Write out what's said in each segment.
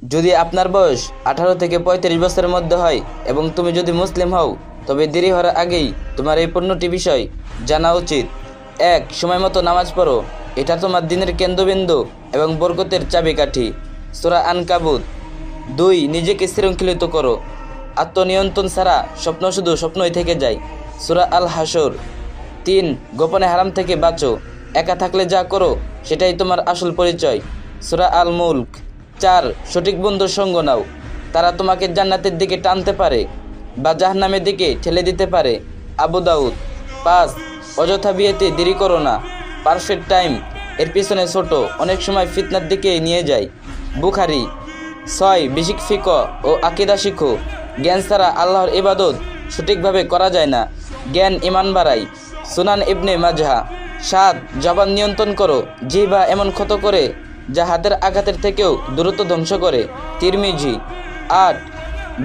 যদি আপনার বয়স 18 থেকে 35 বছরের মধ্যে হয় এবং তুমি যদি মুসলিম হও, তবে দেরি হওয়ার আগেই তোমার এই 15টি বিষয় জানা উচিত। 1. সময় মতো নামাজ পড়ো। এটা তোমার দিনের কেন্দ্রবিন্দু এবং বরকতের চাবিকাঠি। সূরা আনকাবুত। 2. নিজেকে শৃঙ্খলিত করো। আত্মনিয়ন্ত্রণ ছাড়া স্বপ্ন শুধু স্বপ্নই থেকে যায়। সূরা আল হাসর। 3. গোপনে হারাম থেকে বাঁচো। একা থাকলে যা করো সেটাই তোমার আসল পরিচয়। সূরা আল মুলক। 4. সঠিক বন্ধুর সঙ্গ নাও। তারা তোমাকে জান্নাতের দিকে টানতে পারে বা জাহান্নামের দিকে ঠেলে দিতে পারে। আবু দাউদ। 5. অযথা বিয়েতে দেরি করো না। পারফেক্ট টাইম এর পিছনে ছোট অনেক সময় ফিতনার দিকে নিয়ে যায়। বুখারী। 6. বেসিক ফিকহ ও আকীদা শিখো। জ্ঞান ছাড়া আল্লাহর ইবাদত সঠিকভাবে করা যায় না। জ্ঞান ঈমান বাড়ায়। সুনান ইবনে মাজাহ। 7. জবান নিয়ন্ত্রণ করো। জিহ্বা এমন ক্ষত করে যা হাতের আঘাতের থেকেও দ্রুত ধ্বংস করে। তিরমিজি। 8.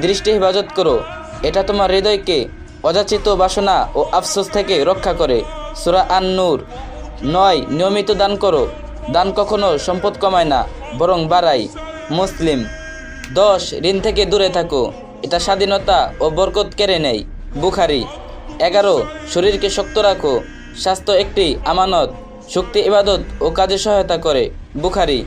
দৃষ্টি হেফাজত করো। এটা তোমার হৃদয়কে অযাচিত বাসনা ও আফসোস থেকে রক্ষা করে। সূরা আন-নূর। 9. নিয়মিত দান করো। দান কখনো সম্পদ কমায় না, বরং বাড়ায়। মুসলিম। 10. ঋণ থেকে দূরে থাকো। এটা স্বাধীনতা ও বরকত কেড়ে নেয়। বুখারী। 11. শরীরকে শক্ত রাখো। স্বাস্থ্য একটি আমানত, শক্তি ইবাদত ও কাজে সহায়তা করে। বুখারী।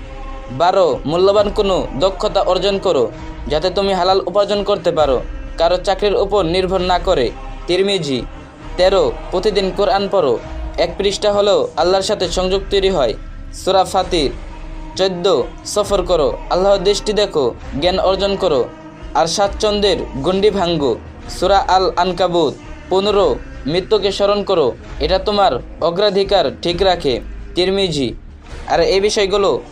12. মূল্যবান কোনো দক্ষতা অর্জন করো, যাতে তুমি হালাল উপার্জন করতে পারো, কারো চাকরির উপর নির্ভর না করে। তিরমিজি। 13. প্রতিদিন কোরআন পড়ো। এক পৃষ্ঠা হলেও আল্লাহর সাথে সংযোগ তৈরি হয়। সূরা ফাতির। 14. সফর করো। আল্লাহর দৃষ্টি দেখো, জ্ঞান অর্জন করো আর স্বাচ্ছন্দ্যের গণ্ডি ভাঙ্গো। সূরা আল আনকাবুত। 15. মৃত্যুকে স্মরণ করো। এটা তোমার অগ্রাধিকার ঠিক রাখে। তিরমিজি। আর এই বিষয়গুলো